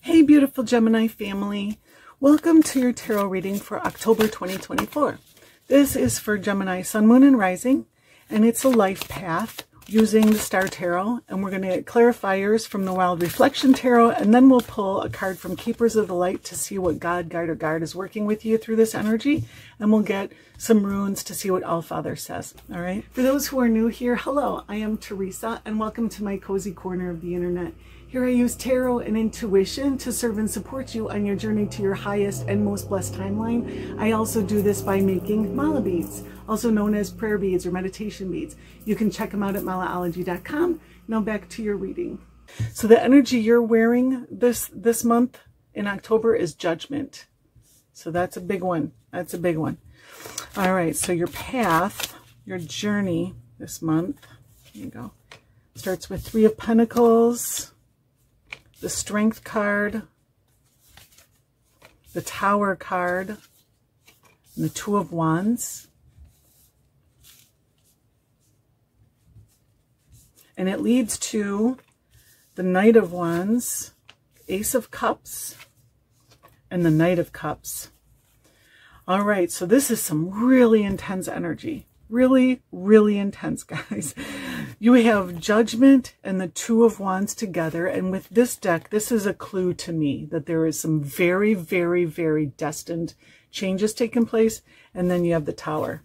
Hey, beautiful Gemini family. Welcome to your tarot reading for October 2024. This is for Gemini Sun, Moon, and Rising, and it's a life path using the Star Tarot. And we're going to get clarifiers from the Wild Reflection Tarot, and then we'll pull a card from Keepers of the Light to see what God, Guide, or Guard is working with you through this energy. And we'll get some runes to see what Allfather says. All right. For those who are new here, hello, I am Teresa, and welcome to my cozy corner of the internet. Here I use tarot and intuition to serve and support you on your journey to your highest and most blessed timeline. I also do this by making mala beads, also known as prayer beads or meditation beads. You can check them out at malaology.com. Now back to your reading. So the energy you're wearing this month in October is judgment. So that's a big one. That's a big one. All right, so your path, your journey this month, here you go, starts with Three of Pentacles, the Strength card, the Tower card, and the Two of Wands. And it leads to the Knight of Wands, Ace of Cups, and the Knight of Cups. All right, so this is some really intense energy. Really, really intense, guys. You have Judgment and the Two of Wands together. And with this deck, this is a clue to me that there is some very, very, very destined changes taking place. And then you have the Tower.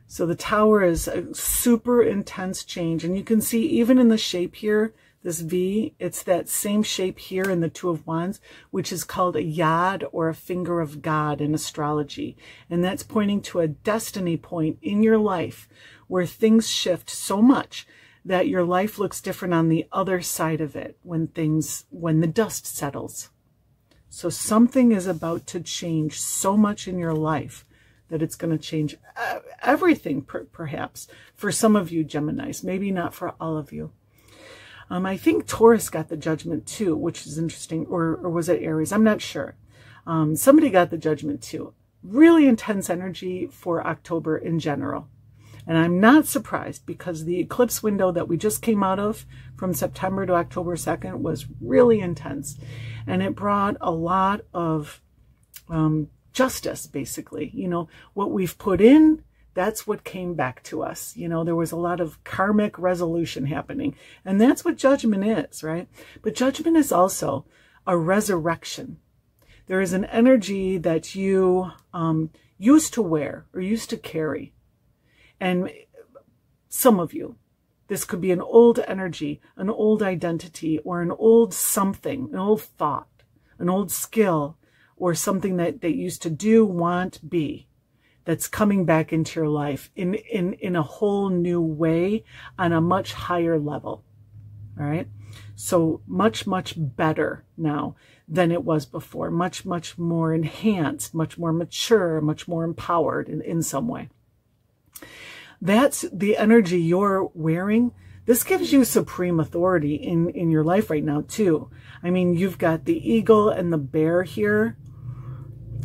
So the Tower is a super intense change. And you can see even in the shape here, this V, it's that same shape here in the Two of Wands, which is called a yod or a finger of God in astrology. And that's pointing to a destiny point in your life where things shift so much that your life looks different on the other side of it when the dust settles. So something is about to change so much in your life that it's going to change everything, perhaps. For some of you Geminis, maybe not for all of you. I think Taurus got the Judgment too, which is interesting. Or was it Aries? I'm not sure. Somebody got the Judgment too. Really intense energy for October in general. And I'm not surprised because the eclipse window that we just came out of from September to October 2nd was really intense. And it brought a lot of justice, basically. You know, what we've put in, that's what came back to us. You know, there was a lot of karmic resolution happening. And that's what judgment is, right? But judgment is also a resurrection. There is an energy that you used to wear or used to carry. And some of you, this could be an old energy, an old identity, or an old something, an old thought, an old skill, or something that they used to do, want, be. That's coming back into your life in a whole new way on a much higher level. All right. So much, much better now than it was before. Much, much more enhanced, much more mature, much more empowered in some way. That's the energy you're wearing. This gives you supreme authority in your life right now too. I mean, you've got the eagle and the bear here.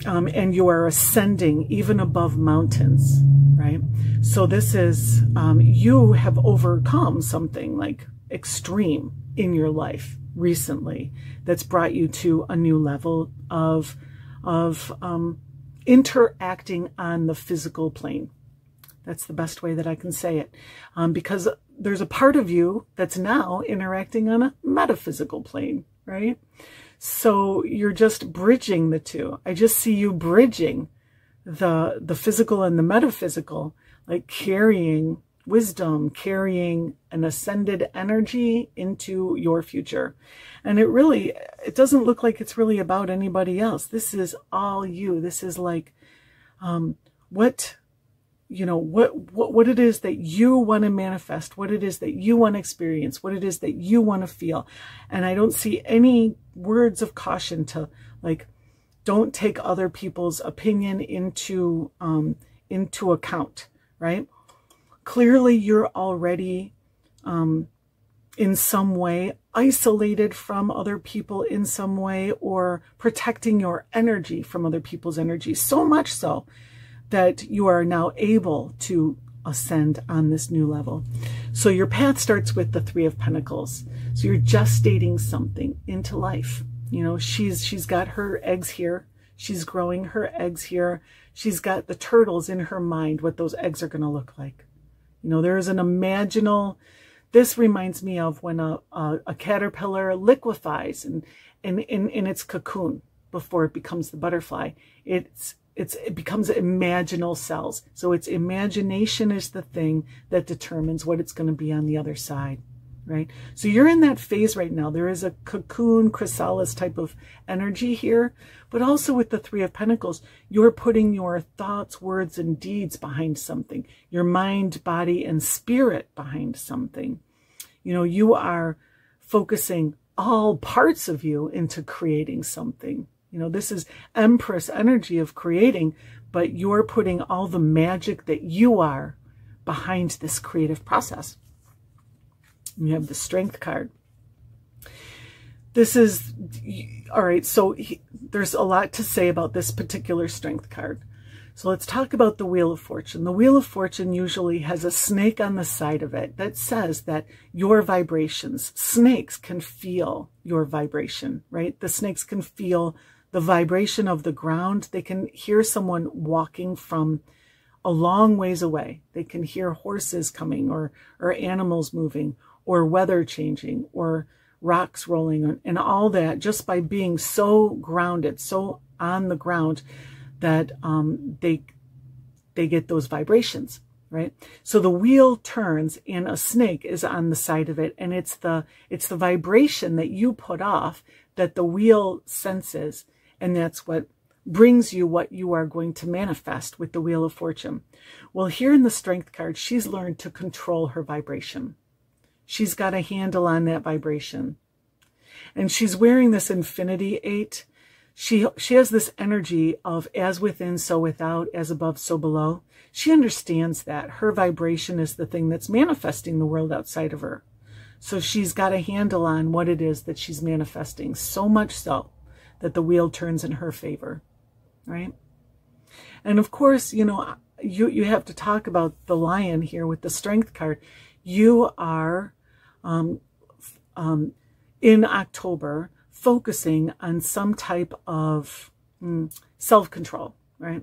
And you are ascending even above mountains, right? So this is, you have overcome something like extreme in your life recently that's brought you to a new level of interacting on the physical plane. That's the best way that I can say it. Because there's a part of you that's now interacting on a metaphysical plane, right? So you're just bridging the two. I just see you bridging the physical and the metaphysical, like carrying wisdom, carrying an ascended energy into your future. And it doesn't look like it's really about anybody else. This is all you. This is like what it is that you want to manifest, what it is that you want to experience, what it is that you want to feel. And I don't see any words of caution to, like, don't take other people's opinion into account, right? Clearly you're already in some way isolated from other people in some way, or protecting your energy from other people's energy, so much so that you are now able to ascend on this new level. So your path starts with the Three of Pentacles. So you're gestating something into life. You know, she's got her eggs here. She's growing her eggs here. She's got the turtles in her mind, what those eggs are going to look like. You know, there is an imaginal, this reminds me of when a caterpillar liquefies in its cocoon before it becomes the butterfly. It becomes imaginal cells. So its imagination is the thing that determines what it's going to be on the other side, right? So you're in that phase right now. There is a cocoon chrysalis type of energy here, but also with the Three of Pentacles, you're putting your thoughts, words, and deeds behind something, your mind, body, and spirit behind something. You know, you are focusing all parts of you into creating something. You know, this is Empress energy of creating, but you're putting all the magic that you are behind this creative process. And you have the Strength card. This is, all right, so there's a lot to say about this particular Strength card. So let's talk about the Wheel of Fortune. The Wheel of Fortune usually has a snake on the side of it that says that your vibrations, snakes can feel your vibration, right? The snakes can feel the vibration of the ground. They can hear someone walking from a long ways away. They can hear horses coming or animals moving or weather changing or rocks rolling and all that just by being so grounded, so on the ground that they get those vibrations, right? So the wheel turns and a snake is on the side of it, and it's the vibration that you put off that the wheel senses, and that's what brings you what you are going to manifest with the Wheel of Fortune. Well, here in the Strength card, she's learned to control her vibration. She's got a handle on that vibration. And she's wearing this Infinity 8. She has this energy of as within, so without, as above, so below. She understands that her vibration is the thing that's manifesting the world outside of her. So she's got a handle on what it is that she's manifesting, so much so that the wheel turns in her favor, right? And of course, you know, you have to talk about the Lion here with the Strength card. You are in October focusing on some type of self-control, right?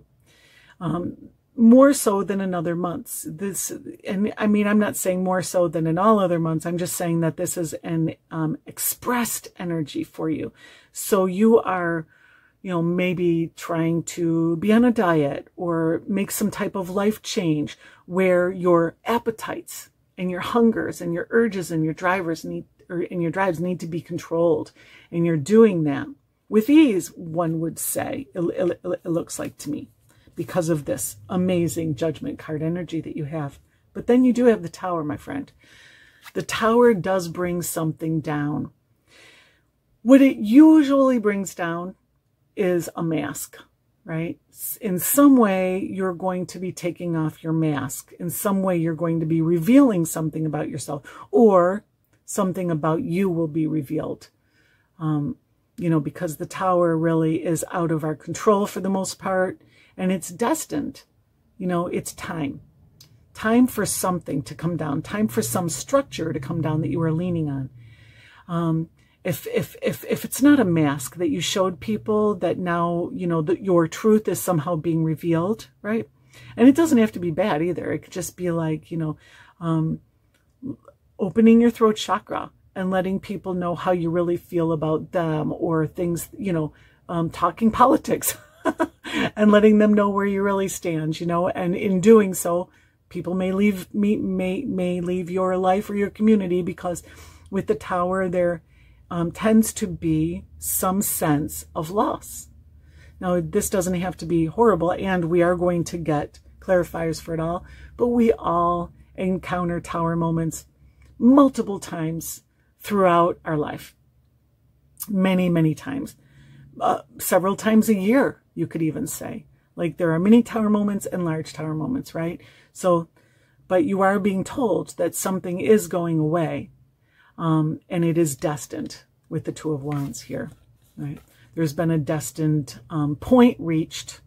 More so than in other months. And I mean, I'm not saying more so than in all other months. I'm just saying that this is an expressed energy for you. So you are, you know, maybe trying to be on a diet or make some type of life change where your appetites and your hungers and your urges and your drives need to be controlled. And you're doing that with ease, one would say, it looks like to me, because of this amazing Judgment card energy that you have. But then you do have the Tower, my friend. The Tower does bring something down. What it usually brings down is a mask, right? In some way, you're going to be taking off your mask. In some way, you're going to be revealing something about yourself, or something about you will be revealed. You know, because the Tower really is out of our control for the most part, and it's destined. You know, it's time. Time for something to come down. Time for some structure to come down that you are leaning on. If it's not a mask that you showed people, that now, you know, that your truth is somehow being revealed, right? And it doesn't have to be bad either. It could just be like, you know, opening your throat chakra and letting people know how you really feel about them, or things, you know, talking politics and letting them know where you really stand, you know, and in doing so, people may leave your life or your community, because with the Tower, there tends to be some sense of loss. Now, this doesn't have to be horrible, and we are going to get clarifiers for it all, but we all encounter Tower moments multiple times throughout our life. Many, many times. Several times a year, you could even say. Like, there are mini Tower moments and large Tower moments, right? So, but you are being told that something is going away. And it is destined with the Two of Wands here, right? There's been a destined point reached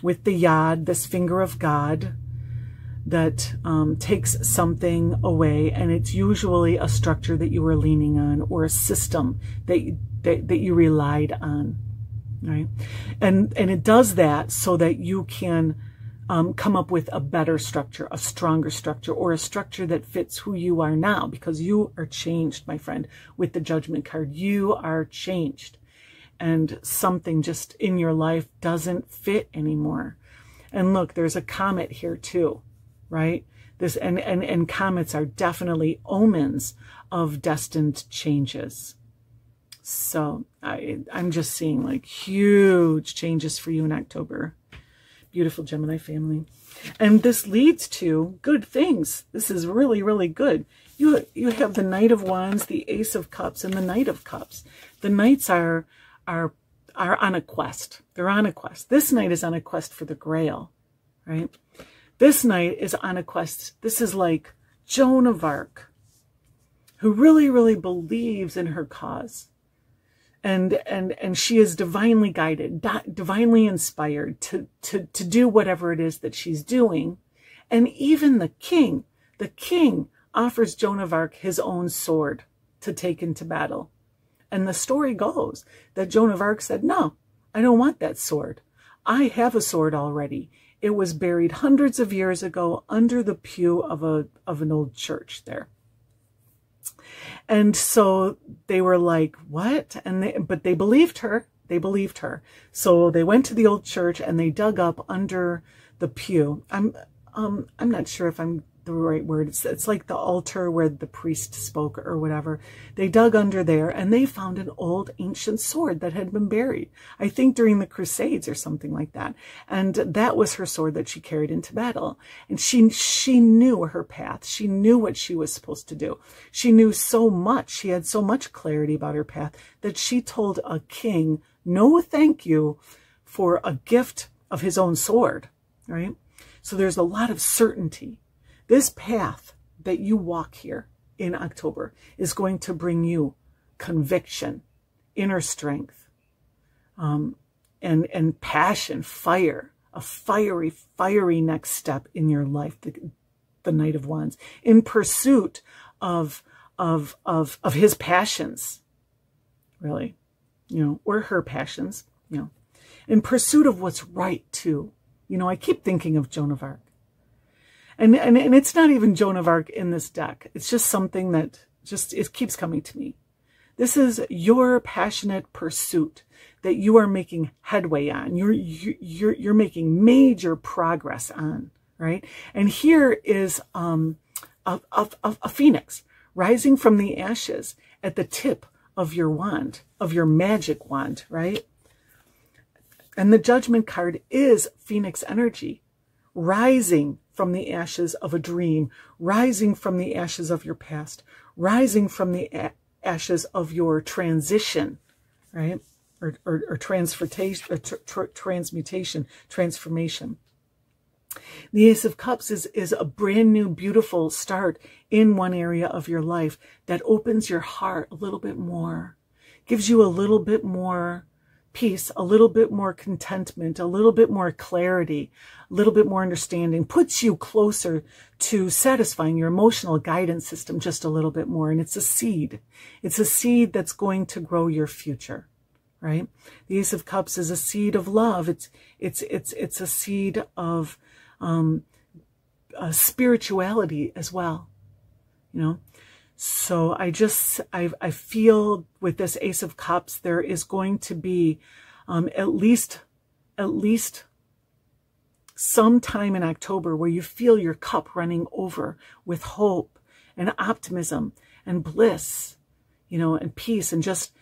with the Yod, this finger of God, that takes something away, and it's usually a structure that you are leaning on, or a system that you relied on, right? And it does that so that you can come up with a better structure, a stronger structure, or a structure that fits who you are now, because you are changed, my friend. With the Judgment card, you are changed, and something just in your life doesn't fit anymore. And look, there's a comet here too, right? This and comets are definitely omens of destined changes. So I'm just seeing like huge changes for you in October. Beautiful Gemini family. And this leads to good things. This is really, really good. You have the Knight of Wands, the Ace of Cups, and the Knight of Cups. The Knights are on a quest. They're on a quest. This Knight is on a quest for the Grail, right? This Knight is on a quest. This is like Joan of Arc, who really, really believes in her cause. And she is divinely guided, divinely inspired to do whatever it is that she's doing. And even the king offers Joan of Arc his own sword to take into battle. And the story goes that Joan of Arc said, no, I don't want that sword. I have a sword already. It was buried hundreds of years ago under the pew of an old church there. And so they were like, what? But they believed her. They believed her. So they went to the old church and they dug up under the pew. I'm not sure if I'm the right word. It's like the altar where the priest spoke or whatever. They dug under there and they found an old ancient sword that had been buried, I think during the Crusades or something like that. And that was her sword that she carried into battle. And she knew her path. She knew what she was supposed to do. She knew so much. She had so much clarity about her path that she told a king, no thank you for a gift of his own sword, right? So there's a lot of certainty. This path that you walk here in October is going to bring you conviction, inner strength, and passion, fire, a fiery next step in your life, the Knight of Wands, in pursuit of his passions, really, or her passions, in pursuit of what's right too. I keep thinking of Joan of Arc. And it's not even Joan of Arc in this deck. It's just something that it keeps coming to me. This is your passionate pursuit that you are making headway on. You're making major progress on, right? And here is a phoenix rising from the ashes at the tip of your wand, of your magic wand, right? And the Judgment card is Phoenix energy, rising from the ashes of a dream, rising from the ashes of your past, rising from the ashes of your transition, right? Or transmutation, transformation. The Ace of Cups is a brand new, beautiful start in one area of your life that opens your heart a little bit more, gives you a little bit more peace, a little bit more contentment, a little bit more clarity, a little bit more understanding, puts you closer to satisfying your emotional guidance system just a little bit more. And it's a seed. It's a seed that's going to grow your future, right? The Ace of Cups is a seed of love. It's a seed of spirituality as well, So I feel with this Ace of Cups, there is going to be at least some time in October where you feel your cup running over with hope and optimism and bliss, and peace, and just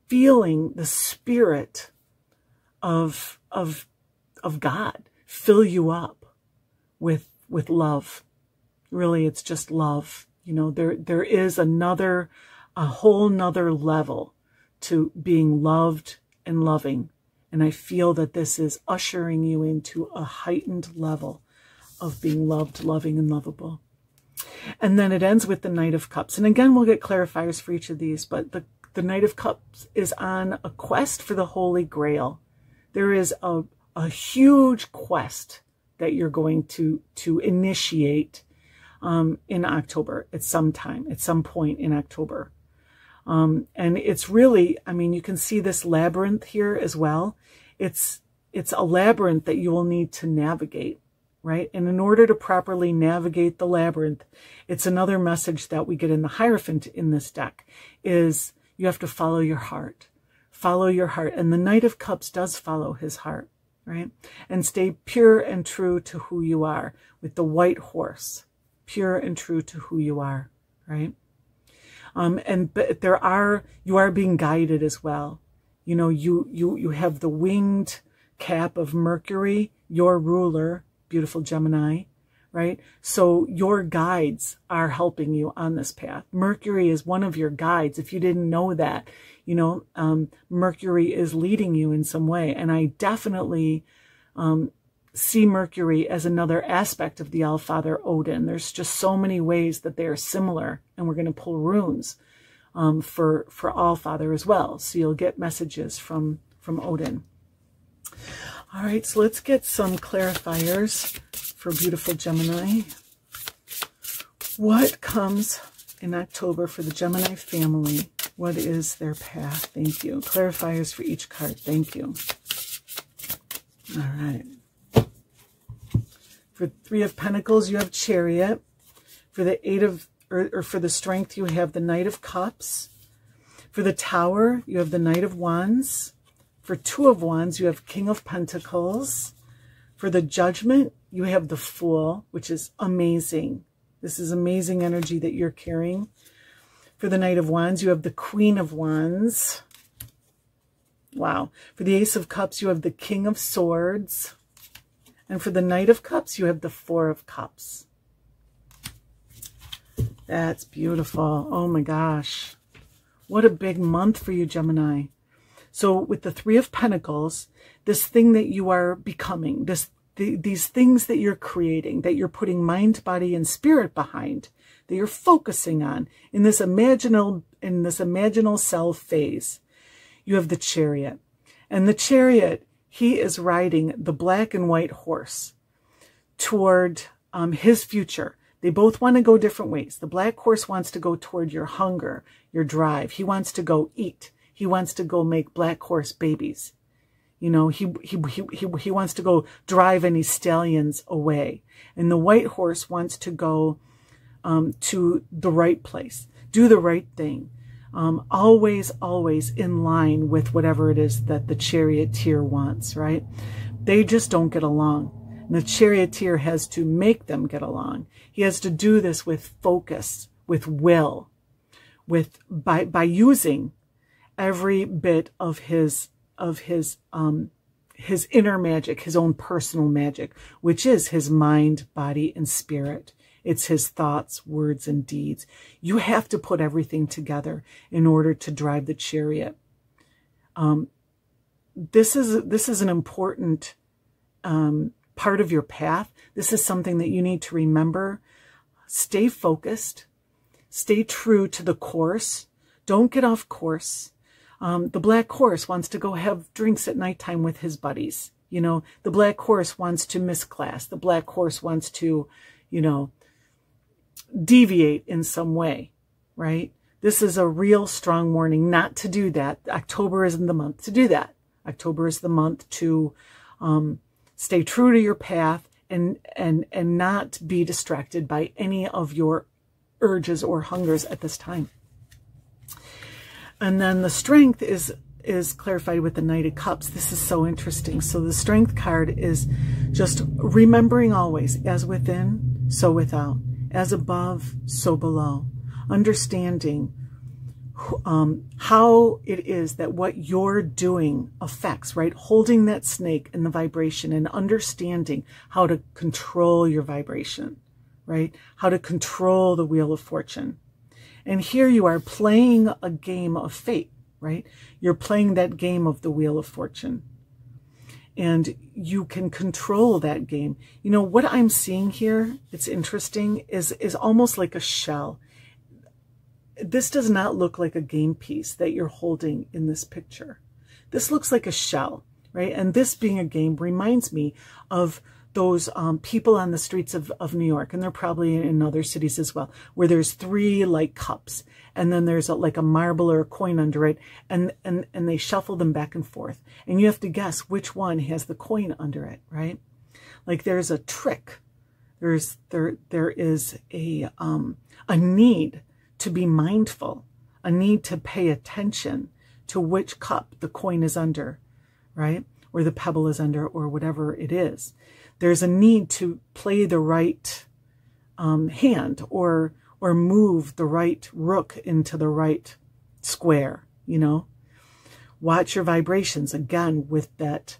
feeling the spirit of God fill you up with love. Really, it's just love. There is a whole nother level to being loved and loving. And I feel that this is ushering you into a heightened level of being loved, loving, and lovable. And then it ends with the Knight of Cups. And again, we'll get clarifiers for each of these, but the Knight of Cups is on a quest for the Holy Grail. There is a huge quest that you're going to initiate in October at some point in October. And it's really, I mean, you can see this labyrinth here as well. It's a labyrinth that you will need to navigate, right? And in order to properly navigate the labyrinth, it's another message that we get in the Hierophant in this deck, is you have to follow your heart. Follow your heart. And the Knight of Cups does follow his heart, right? And stay pure and true to who you are, with the white horse. Pure and true to who you are, right? But you are being guided as well. You know, you have the winged cap of Mercury, your ruler, beautiful Gemini, right? So your guides are helping you on this path. Mercury is one of your guides. If you didn't know that, you know, Mercury is leading you in some way. And I definitely see Mercury as another aspect of the Allfather Odin. There's just so many ways that they are similar, and we're going to pull runes for Allfather as well. So you'll get messages from Odin. All right, so let's get some clarifiers for beautiful Gemini. What comes in October for the Gemini family? What is their path? Thank you. Clarifiers for each card. Thank you. All right. For Three of Pentacles, you have Chariot. For the for the Strength, you have the Knight of Cups. For the Tower, you have the Knight of Wands. For Two of Wands, you have King of Pentacles. For the Judgment, you have the Fool, which is amazing. This is amazing energy that you're carrying. For the Knight of Wands, you have the Queen of Wands. Wow. For the Ace of Cups, you have the King of Swords. And for the Knight of Cups, you have the Four of Cups. That's beautiful. Oh my gosh. What a big month for you, Gemini. So with the Three of Pentacles, this thing that you are becoming, these things that you're creating, that you're putting mind, body, and spirit behind, that you're focusing on in this imaginal self phase, you have the Chariot. And the Chariot, he is riding the black and white horse toward his future. They both want to go different ways. The black horse wants to go toward your hunger, your drive. He wants to go eat. He wants to go make black horse babies. You know, he wants to go drive any stallions away. And the white horse wants to go to the right place, do the right thing. Always in line with whatever it is that the charioteer wants, right? They just don't get along. And the charioteer has to make them get along. He has to do this with focus, with will, by using every bit of his inner magic, his own personal magic, which is his mind, body, and spirit. It's his thoughts, words, and deeds. You have to put everything together in order to drive the chariot. This is an important part of your path. This is something that you need to remember. Stay focused. Stay true to the course. Don't get off course. The black horse wants to go have drinks at nighttime with his buddies. You know, the black horse wants to miss class. The black horse wants to, you know, deviate in some way, right? This is a real strong warning not to do that. October isn't the month to do that. October is the month to stay true to your path and not be distracted by any of your urges or hungers at this time. And then the strength is clarified with the Knight of Cups. This is so interesting. So the strength card is just remembering always, as within, so without, as above, so below. Understanding how it is that what you're doing affects, right? Holding that snake in the vibration and understanding how to control your vibration, right? How to control the Wheel of Fortune. And here you are playing a game of fate, right? You're playing that game of the Wheel of Fortune. And you can control that game. You know, what I'm seeing here, it's interesting, is almost like a shell. This does not look like a game piece that you're holding in this picture. This looks like a shell, right? And this being a game reminds me of those people on the streets of New York, and they're probably in other cities as well, where there's 3 like cups, and then there's like a marble or a coin under it, and they shuffle them back and forth, and you have to guess which one has the coin under it, right? Like there's a trick. There is a need to be mindful, a need to pay attention to which cup the coin is under, right? Or the pebble is under, or whatever it is. There's a need to play the right hand, or move the right rook into the right square, you know. Watch your vibrations, again, with that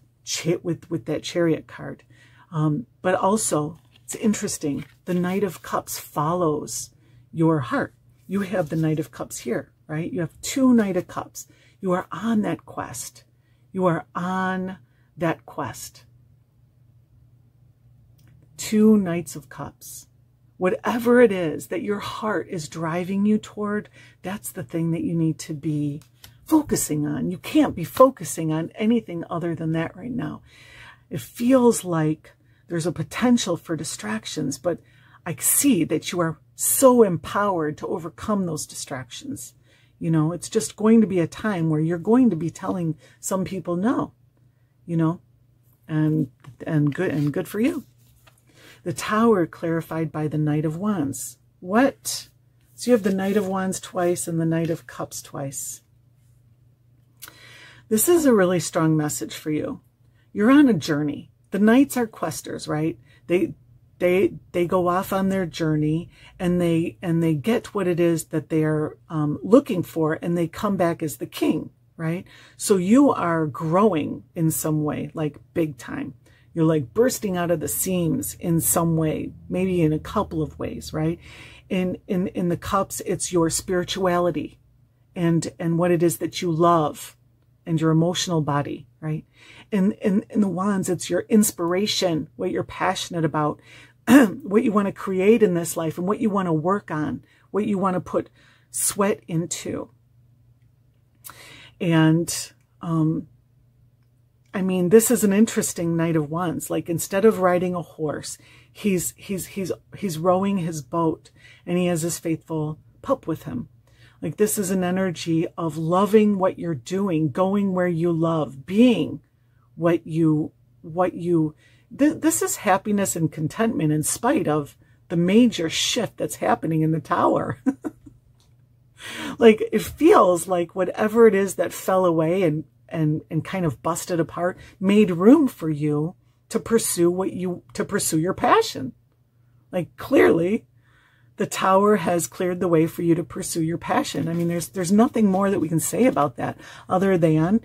with that Chariot card. But also, it's interesting, the Knight of Cups follows your heart. You have the Knight of Cups here, right? You have 2 Knight of Cups. You are on that quest. You are on that quest. 2 Knights of Cups. Whatever it is that your heart is driving you toward, that's the thing that you need to be focusing on. You can't be focusing on anything other than that right now. It feels like there's a potential for distractions, but I see that you are so empowered to overcome those distractions. You know, it's just going to be a time where you're going to be telling some people no, you know, and good for you. The Tower clarified by the Knight of Wands. What? So you have the Knight of Wands twice and the Knight of Cups twice. This is a really strong message for you. You're on a journey. The Knights are questers, right? They go off on their journey, and they get what it is that they are looking for, and they come back as the king, right? So you are growing in some way, like big time. You're like bursting out of the seams in some way, maybe in a couple of ways, right? In the Cups, it's your spirituality and what it is that you love and your emotional body, right? In the Wands, it's your inspiration, what you're passionate about, what you want to create in this life, and what you want to work on, what you want to put sweat into. And I mean, this is an interesting Knight of Wands. Like, instead of riding a horse, he's rowing his boat, and he has his faithful pup with him. Like, this is an energy of loving what you're doing, going where you love, being this is happiness and contentment in spite of the major shift that's happening in the Tower. Like, it feels like whatever it is that fell away and kind of busted apart made room for you to pursue your passion. Like, clearly the Tower has cleared the way for you to pursue your passion. I mean, there's nothing more that we can say about that other than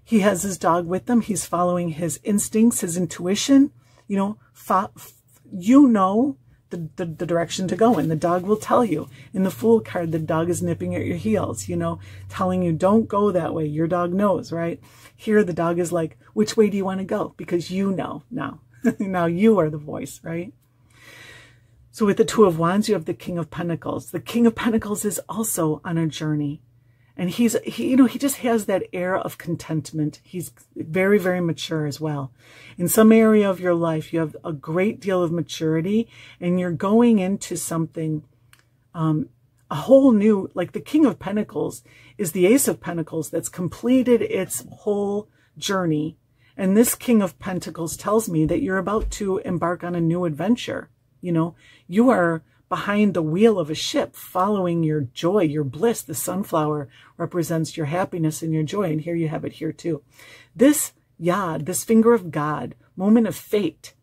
he has his dog with him. He's following his instincts, his intuition, you know, the direction to go in. The dog will tell you. In the Fool card, the dog is nipping at your heels, you know, telling you don't go that way. Your dog knows, right? Here, the dog is like, which way do you want to go? Because you know now. Now you are the voice, right? So with the Two of Wands, you have the King of Pentacles. The King of Pentacles is also on a journey. And he just has that air of contentment. He's very, very mature as well. In some area of your life, you have a great deal of maturity, and you're going into something, a whole new, like the King of Pentacles is the Ace of Pentacles that's completed its whole journey. And this King of Pentacles tells me that you're about to embark on a new adventure. You know, you are behind the wheel of a ship, following your joy, your bliss. The sunflower represents your happiness and your joy. And here you have it here too. This Yod, this finger of God, moment of fate,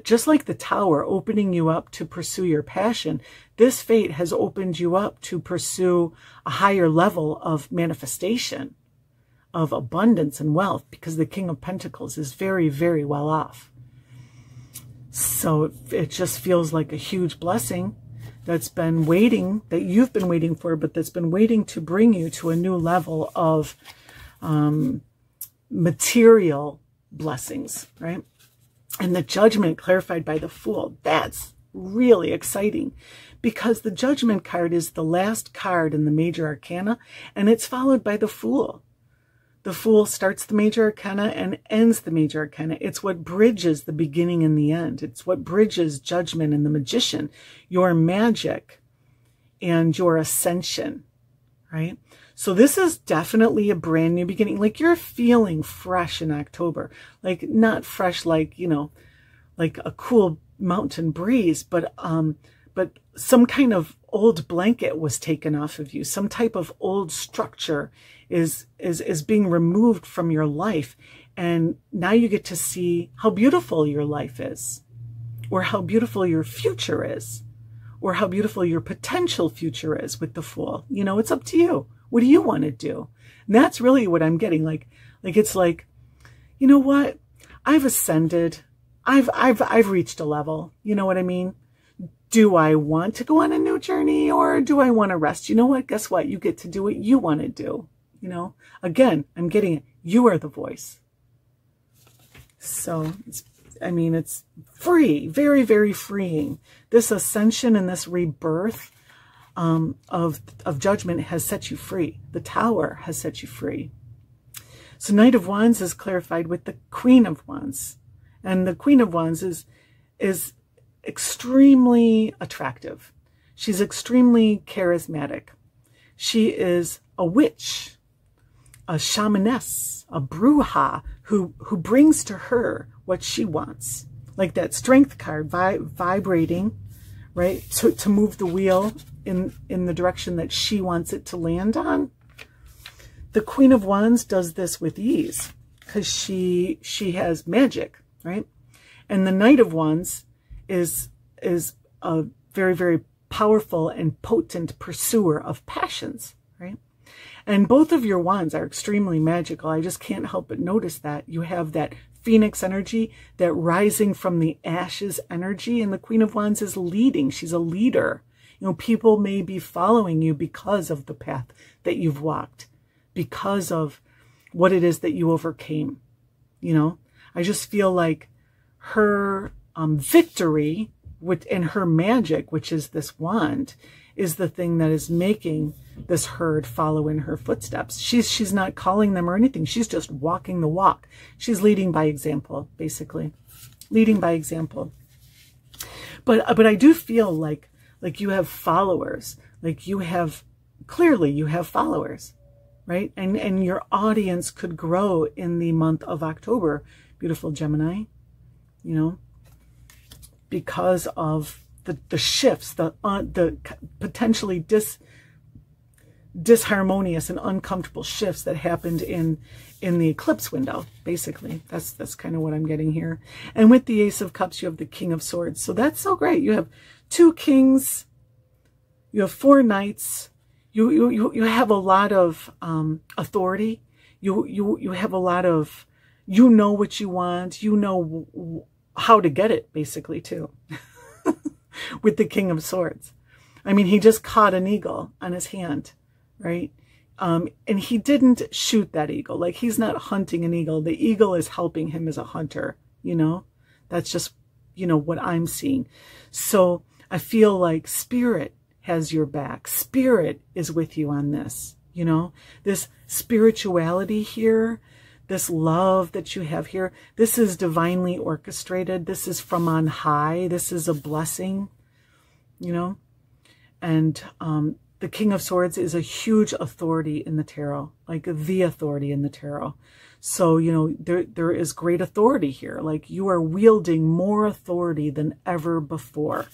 just like the Tower opening you up to pursue your passion, this fate has opened you up to pursue a higher level of manifestation, of abundance and wealth, because the King of Pentacles is very, very well off. So it just feels like a huge blessing that's been waiting, that you've been waiting for, but that's been waiting to bring you to a new level of material blessings, right? And the Judgment clarified by the Fool, that's really exciting, because the Judgment card is the last card in the major arcana, and it's followed by the Fool. The Fool starts the major arcana and ends the major arcana. It's what bridges the beginning and the end. It's what bridges Judgment and the Magician, your magic and your ascension, right? So this is definitely a brand new beginning. Like you're feeling fresh in October, like not fresh, like, you know, like a cool mountain breeze, but some kind of old blanket was taken off of you. Some type of old structure is being removed from your life. And now you get to see how beautiful your life is, or how beautiful your future is, or how beautiful your potential future is with the Fool. You know, it's up to you. What do you want to do? And that's really what I'm getting. Like it's like, you know what? I've ascended. I've reached a level. You know what I mean? Do I want to go on a new journey, or do I want to rest? You know what? Guess what? You get to do what you want to do. You know, again, I'm getting it. You are the voice. So it's free, very, very freeing. This ascension and this rebirth of Judgment has set you free. The Tower has set you free. So Knight of Wands is clarified with the Queen of Wands. And the Queen of Wands is extremely attractive. She's extremely charismatic. She is a witch, a shamaness, a bruja who brings to her what she wants. Like that Strength card, vibrating, right? To move the wheel in the direction that she wants it to land on. The Queen of Wands does this with ease because she has magic, right? And the Knight of Wands is a very, very powerful and potent pursuer of passions, right? And both of your wands are extremely magical. I just can't help but notice that. You have that Phoenix energy, that rising from the ashes energy, and the Queen of Wands is leading. She's a leader. You know, people may be following you because of the path that you've walked, because of what it is that you overcame. You know, I just feel like her victory and her magic, which is this wand, is the thing that is making this herd follow in her footsteps. She's not calling them or anything. She's just walking the walk. She's leading by example, basically. Leading by example. But I do feel like you have followers. Like clearly you have followers, right? And your audience could grow in the month of October, beautiful Gemini, you know, because of the shifts, the potentially disharmonious and uncomfortable shifts that happened in the eclipse window. Basically, that's kind of what I'm getting here. And with the Ace of Cups, you have the King of Swords. So that's so great. You have 2 kings, you have 4 knights. You have a lot of authority. You have a lot of, you know what you want. You know how to get it, basically, too. With the King of Swords. I mean, he just caught an eagle on his hand, right? And he didn't shoot that eagle. Like, he's not hunting an eagle. The eagle is helping him as a hunter, you know? That's just, you know, what I'm seeing. So I feel like Spirit has your back. Spirit is with you on this, you know? This spirituality here, this love that you have here, this is divinely orchestrated. This is from on high. This is a blessing, you know? And the King of Swords is a huge authority in the tarot, like the authority in the tarot. So, you know, there is great authority here. Like, you are wielding more authority than ever before.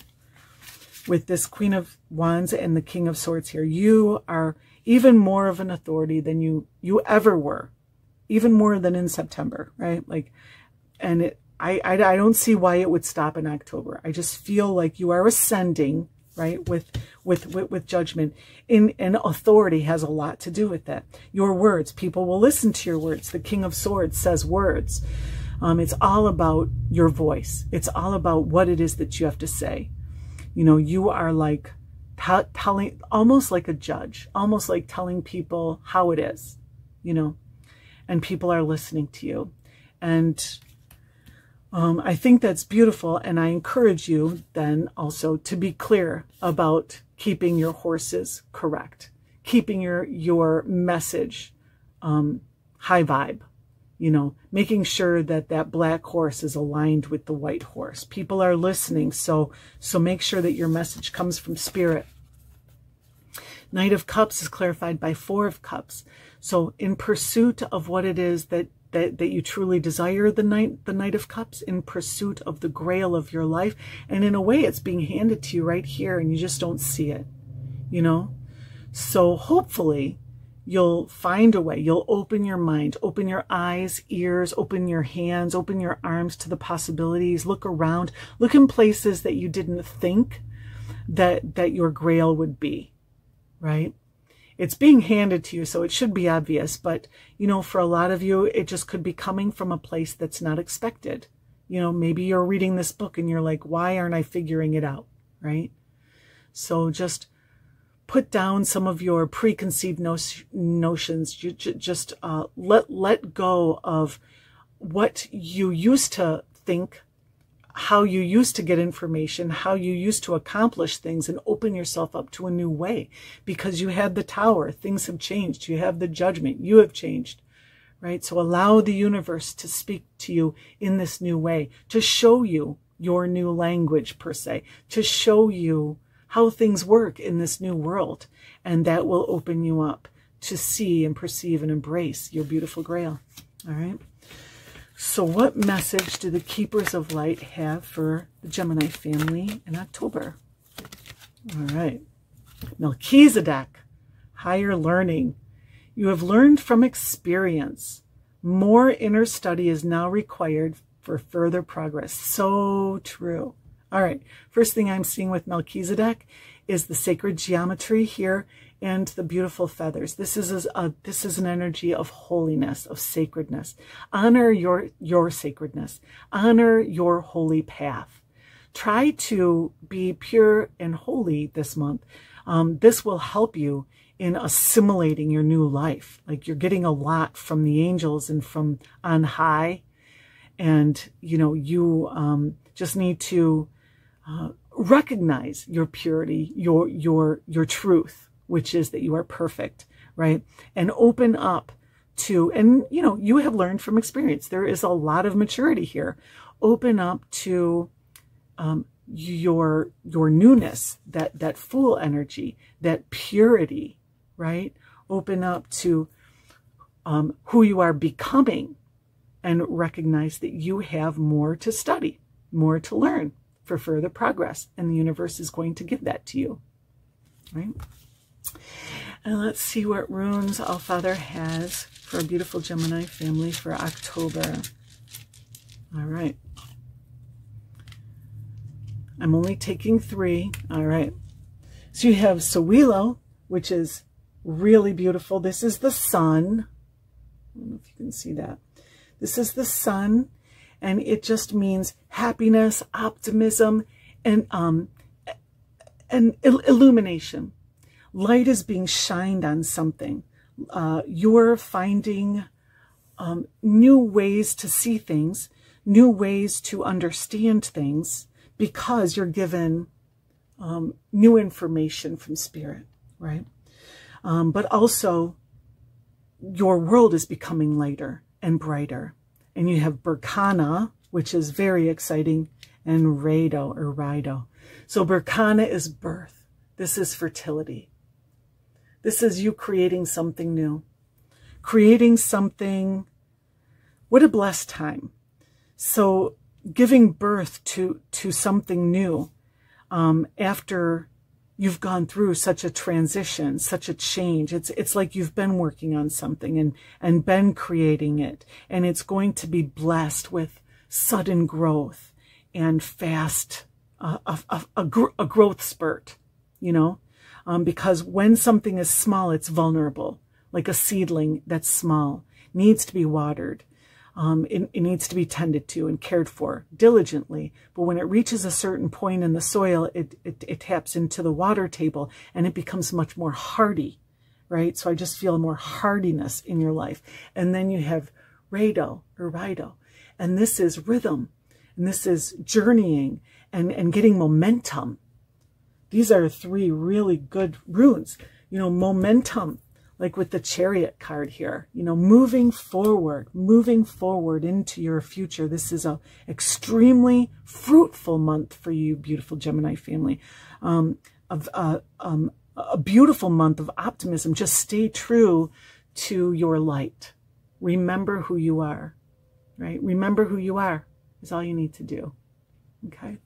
With this Queen of Wands and the King of Swords here, you are even more of an authority than you ever were. Even more than in September, right? Like, and I don't see why it would stop in October. I just feel like you are ascending, right? With Judgment. And authority has a lot to do with that. Your words, people will listen to your words. The King of Swords says words. It's all about your voice. It's all about what it is that you have to say. You know, you are like telling, almost like a judge, almost like telling people how it is, you know, and people are listening to you. And I think that's beautiful. And I encourage you then also to be clear about keeping your horses correct, keeping your message high vibe, you know, making sure that that black horse is aligned with the white horse. People are listening, so make sure that your message comes from Spirit. Knight of Cups is clarified by Four of Cups. So in pursuit of what it is that you truly desire, the Knight of Cups, in pursuit of the grail of your life. And in a way, it's being handed to you right here, and you just don't see it, you know? So hopefully you'll find a way. You'll open your mind, open your eyes, ears, open your hands, open your arms to the possibilities. Look around. Look in places that you didn't think that your grail would be, right? It's being handed to you, so it should be obvious. But, you know, for a lot of you, it just could be coming from a place that's not expected. You know, maybe you're reading this book and you're like, why aren't I figuring it out, right? So just put down some of your preconceived notions. You just let go of what you used to think, how you used to get information, how you used to accomplish things, and open yourself up to a new way. Because you had the Tower, things have changed. You have the Judgment, you have changed, right? So allow the universe to speak to you in this new way, to show you your new language, per se, to show you how things work in this new world. And that will open you up to see and perceive and embrace your beautiful grail. All right. So what message do the Keepers of Light have for the Gemini family in October? All right. Melchizedek, higher learning. You have learned from experience. More inner study is now required for further progress. So true. All right, first thing I'm seeing with Melchizedek is the sacred geometry here and the beautiful feathers. This is an energy of holiness, of sacredness. Honor your sacredness. Honor your holy path. Try to be pure and holy this month. This will help you in assimilating your new life. Like, you're getting a lot from the angels and from on high. And, you know, you just need to recognize your purity, your truth, which is that you are perfect, right? And open up to, and you know, you have learned from experience. There is a lot of maturity here. Open up to your newness, that full energy, that purity, right? Open up to who you are becoming, and recognize that you have more to study, more to learn for further progress, and the universe is going to give that to you, right? And let's see what runes Allfather has for a beautiful Gemini family for October. All right. I'm only taking 3. All right. So you have Sawilo, which is really beautiful. This is the sun. I don't know if you can see that. This is the sun. And it just means happiness, optimism, and illumination. Light is being shined on something. You're finding new ways to see things, new ways to understand things, because you're given new information from Spirit, right? But also, your world is becoming lighter and brighter. And you have Berkana, which is very exciting, and Rido. So Berkana is birth. This is fertility. This is you creating something new. Creating something. What a blessed time. So giving birth to something new after you've gone through such a transition, such a change. It's like you've been working on something and been creating it, and it's going to be blessed with sudden growth and fast, a growth spurt, you know, because when something is small, it's vulnerable, like a seedling that's small, needs to be watered. It needs to be tended to and cared for diligently. But when it reaches a certain point in the soil, it taps into the water table and it becomes much more hardy, right? So I just feel more hardiness in your life. And then you have Rido. And this is rhythm. And this is journeying and getting momentum. These are 3 really good runes. You know, momentum. like with the Chariot card here, you know, moving forward into your future. This is a extremely fruitful month for you, beautiful Gemini family. A beautiful month of optimism. Just stay true to your light. Remember who you are, right? Remember who you are is all you need to do. Okay.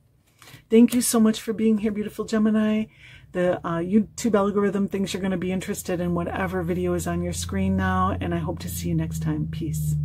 Thank you so much for being here, beautiful Gemini. The YouTube algorithm thinks you're going to be interested in whatever video is on your screen now, and I hope to see you next time. Peace.